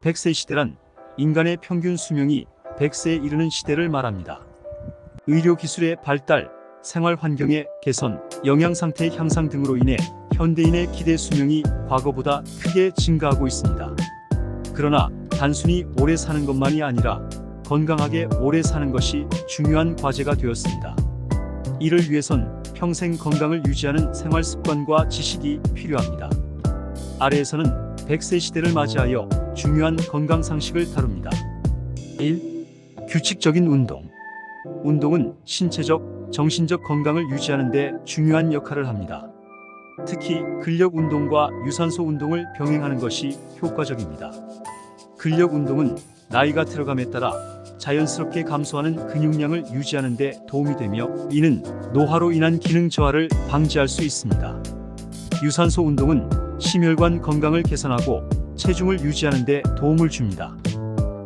100세 시대란 인간의 평균 수명이 100세에 이르는 시대를 말합니다. 의료기술의 발달, 생활 환경의 개선, 영양 상태의 향상 등으로 인해 현대인의 기대 수명이 과거보다 크게 증가하고 있습니다. 그러나 단순히 오래 사는 것만이 아니라 건강하게 오래 사는 것이 중요한 과제가 되었습니다. 이를 위해선 평생 건강을 유지하는 생활 습관과 지식이 필요합니다. 아래에서는 100세 시대를 맞이하여 중요한 건강 상식을 다룹니다. 1. 규칙적인 운동. 운동은 신체적, 정신적 건강을 유지하는 데 중요한 역할을 합니다. 특히 근력 운동과 유산소 운동을 병행하는 것이 효과적입니다. 근력 운동은 나이가 들어감에 따라 자연스럽게 감소하는 근육량을 유지하는 데 도움이 되며 이는 노화로 인한 기능 저하를 방지할 수 있습니다. 유산소 운동은 심혈관 건강을 개선하고 체중을 유지하는 데 도움을 줍니다.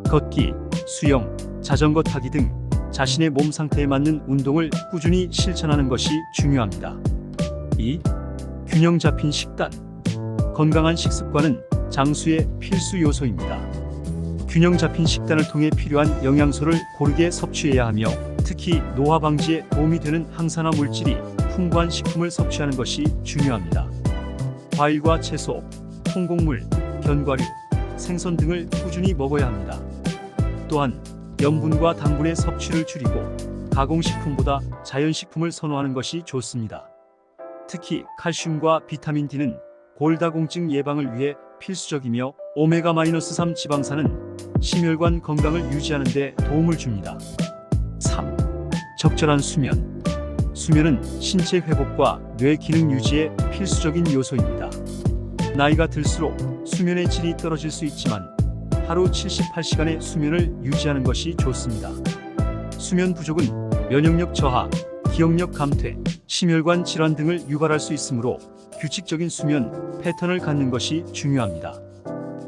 걷기, 수영, 자전거 타기 등 자신의 몸 상태에 맞는 운동을 꾸준히 실천하는 것이 중요합니다. 2. 균형 잡힌 식단. 건강한 식습관은 장수의 필수 요소입니다. 균형 잡힌 식단을 통해 필요한 영양소를 고르게 섭취해야 하며 특히 노화 방지에 도움이 되는 항산화 물질이 풍부한 식품을 섭취하는 것이 중요합니다. 과일과 채소, 통곡물, 견과류, 생선 등을 꾸준히 먹어야 합니다. 또한 염분과 당분의 섭취를 줄이고 가공식품보다 자연식품을 선호하는 것이 좋습니다. 특히 칼슘과 비타민 D는 골다공증 예방을 위해 필수적이며 오메가-3 지방산은 심혈관 건강을 유지하는 데 도움을 줍니다. 3. 적절한 수면. 수면은 신체 회복과 뇌 기능 유지에 필수적인 요소입니다. 나이가 들수록 수면의 질이 떨어질 수 있지만 하루 78시간의 수면을 유지하는 것이 좋습니다. 수면 부족은 면역력 저하, 기억력 감퇴, 심혈관 질환 등을 유발할 수 있으므로 규칙적인 수면 패턴을 갖는 것이 중요합니다.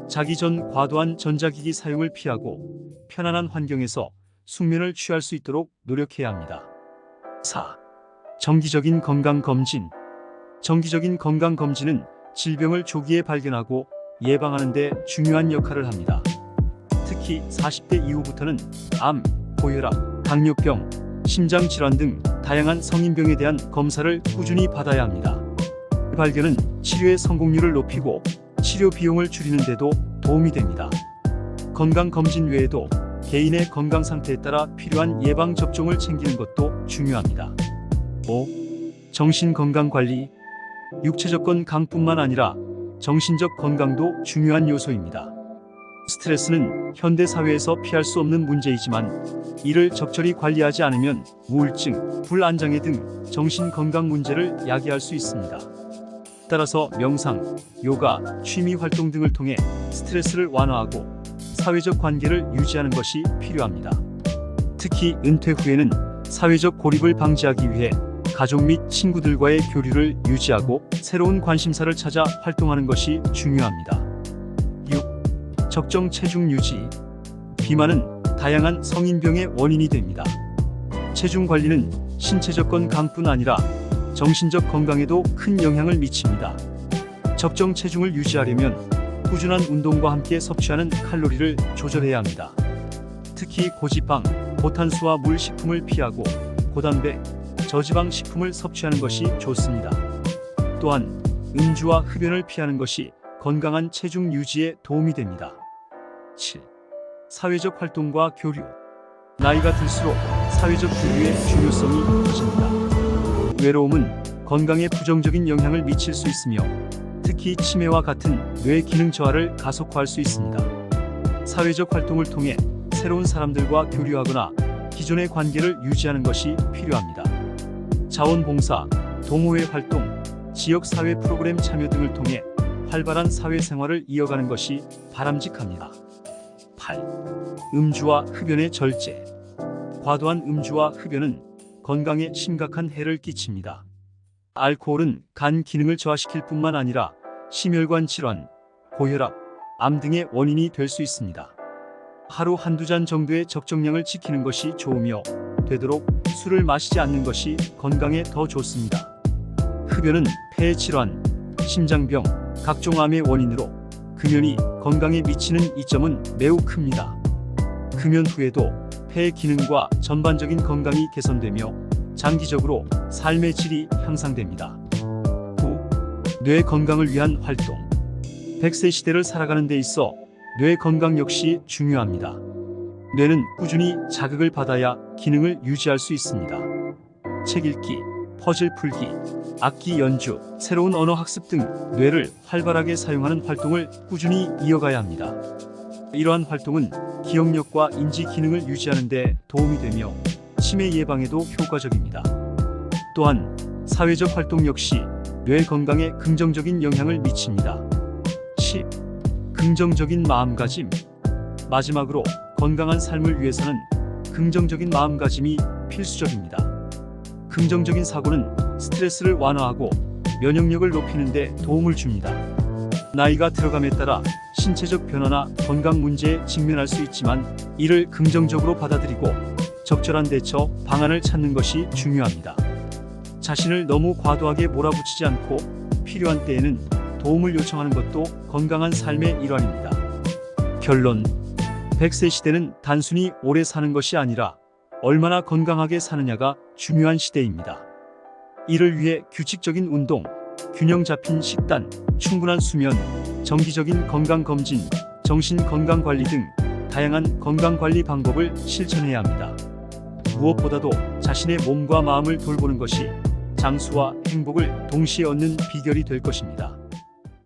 자기 전 과도한 전자기기 사용을 피하고 편안한 환경에서 숙면을 취할 수 있도록 노력해야 합니다. 4. 정기적인 건강검진. 정기적인 건강검진은 질병을 조기에 발견하고 예방하는 데 중요한 역할을 합니다. 특히 40대 이후부터는 암, 고혈압, 당뇨병, 심장질환 등 다양한 성인병에 대한 검사를 꾸준히 받아야 합니다. 발견은 치료의 성공률을 높이고 치료 비용을 줄이는 데도 도움이 됩니다. 건강검진 외에도 개인의 건강 상태에 따라 필요한 예방접종을 챙기는 것도 중요합니다. 5. 정신건강관리. 육체적 건강뿐만 아니라 정신적 건강도 중요한 요소입니다. 스트레스는 현대 사회에서 피할 수 없는 문제이지만 이를 적절히 관리하지 않으면 우울증, 불안장애 등 정신건강 문제를 야기할 수 있습니다. 따라서 명상, 요가, 취미 활동 등을 통해 스트레스를 완화하고 사회적 관계를 유지하는 것이 필요합니다. 특히 은퇴 후에는 사회적 고립을 방지하기 위해 가족 및 친구들과의 교류를 유지하고 새로운 관심사를 찾아 활동하는 것이 중요합니다. 6. 적정 체중 유지. 비만은 다양한 성인병의 원인이 됩니다. 체중 관리는 신체적 건강뿐 아니라 정신적 건강에도 큰 영향을 미칩니다. 적정 체중을 유지하려면 꾸준한 운동과 함께 섭취하는 칼로리를 조절해야 합니다. 특히 고지방, 고탄수화 물 식품을 피하고 고단백, 저지방 식품을 섭취하는 것이 좋습니다. 또한 음주와 흡연을 피하는 것이 건강한 체중 유지에 도움이 됩니다. 7. 사회적 활동과 교류. 나이가 들수록 사회적 교류의 중요성이 높아집니다. 외로움은 건강에 부정적인 영향을 미칠 수 있으며 특히 치매와 같은 뇌 기능 저하를 가속화할 수 있습니다. 사회적 활동을 통해 새로운 사람들과 교류하거나 기존의 관계를 유지하는 것이 필요합니다. 자원봉사, 동호회 활동, 지역사회 프로그램 참여 등을 통해 활발한 사회생활을 이어가는 것이 바람직합니다. 8. 음주와 흡연의 절제. 과도한 음주와 흡연은 건강에 심각한 해를 끼칩니다. 알코올은 간 기능을 저하시킬 뿐만 아니라 심혈관 질환, 고혈압, 암 등의 원인이 될 수 있습니다. 하루 한두 잔 정도의 적정량을 지키는 것이 좋으며 되도록 술을 마시지 않는 것이 건강에 더 좋습니다. 흡연은 폐 질환, 심장병, 각종 암의 원인으로 금연이 건강에 미치는 이점은 매우 큽니다. 금연 후에도 폐의 기능과 전반적인 건강이 개선되며 장기적으로 삶의 질이 향상됩니다. 9. 뇌 건강을 위한 활동. 100세 시대를 살아가는 데 있어 뇌 건강 역시 중요합니다. 뇌는 꾸준히 자극을 받아야 기능을 유지할 수 있습니다. 책 읽기, 퍼즐 풀기, 악기 연주, 새로운 언어 학습 등 뇌를 활발하게 사용하는 활동을 꾸준히 이어가야 합니다. 이러한 활동은 기억력과 인지 기능을 유지하는 데 도움이 되며 치매 예방에도 효과적입니다. 또한 사회적 활동 역시 뇌 건강에 긍정적인 영향을 미칩니다. 10. 긍정적인 마음가짐. 마지막으로 건강한 삶을 위해서는 긍정적인 마음가짐이 필수적입니다. 긍정적인 사고는 스트레스를 완화하고 면역력을 높이는 데 도움을 줍니다. 나이가 들어감에 따라 신체적 변화나 건강 문제에 직면할 수 있지만 이를 긍정적으로 받아들이고 적절한 대처 방안을 찾는 것이 중요합니다. 자신을 너무 과도하게 몰아붙이지 않고 필요한 때에는 도움을 요청하는 것도 건강한 삶의 일환입니다. 결론. 100세 시대는 단순히 오래 사는 것이 아니라 얼마나 건강하게 사느냐가 중요한 시대입니다. 이를 위해 규칙적인 운동, 균형 잡힌 식단, 충분한 수면, 정기적인 건강검진, 정신건강관리 등 다양한 건강관리 방법을 실천해야 합니다. 무엇보다도 자신의 몸과 마음을 돌보는 것이 장수와 행복을 동시에 얻는 비결이 될 것입니다.